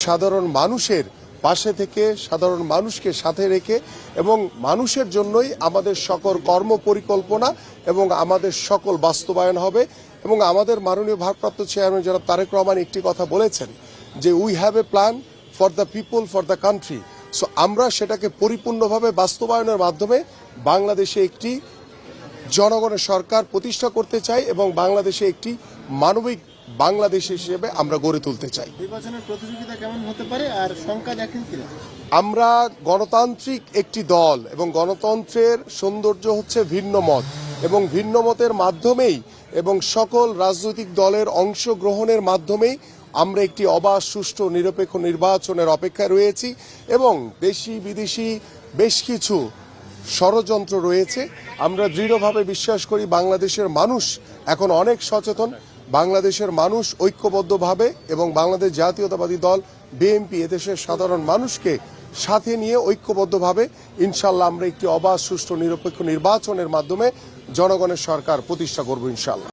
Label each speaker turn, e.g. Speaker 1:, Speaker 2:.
Speaker 1: সাধারণ মানুষের পাশে থেকে, সাধারণ মানুষকে সাথে রেখে এবং মানুষের জন্যই আমাদের সকল কর্ম পরিকল্পনা এবং আমাদের সকল বাস্তবায়ন হবে। এবং আমাদের মাননীয় ভারপ্রাপ্ত চেয়ারম্যান জনাব তারেক রহমান একটি কথা বলেছেন যে we have a plan for the people, for the country. So আমরা সেটাকে পরিপূর্ণভাবে বাস্তবায়নের মাধ্যমে বাংলাদেশে একটি জনগণের সরকার প্রতিষ্ঠা করতে চাই এবং বাংলাদেশে একটি মানবিক বাংলাদেশ হিসেবে আমরা গড়ে তুলতে চাই।
Speaker 2: নির্বাচনের প্রতিযোগিতা কেমন হতে পারে আর সংখ্যা দেখেন কিনা?
Speaker 1: আমরা গণতান্ত্রিক একটি দল এবং গণতন্ত্রের সৌন্দর্য হচ্ছে ভিন্ন মত এবং ভিন্ন মতের মাধ্যমেই এবং সকল রাজনৈতিক দলের অংশগ্রহণের মাধ্যমেই আমরা একটি অবাধ, সুষ্ঠু, নিরপেক্ষ নির্বাচনের অপেক্ষায় রয়েছি এবং দেশি বিদেশি বেশ কিছু ষড়যন্ত্র রয়েছে। আমরা দৃঢ়ভাবে বিশ্বাস করি বাংলাদেশের মানুষ এখন অনেক সচেতন। বাংলাদেশের মানুষ ঐক্যবদ্ধভাবে এবং বাংলাদেশ জাতীয়তাবাদী দল বিএনপি এদেশের সাধারণ মানুষকে সাথে নিয়ে ঐক্যবদ্ধভাবে ইনশাল্লাহ আমরা একটি অবাধ, সুষ্ঠু, নিরপেক্ষ নির্বাচনের মাধ্যমে জনগণের সরকার প্রতিষ্ঠা করব ইনশাল্লাহ।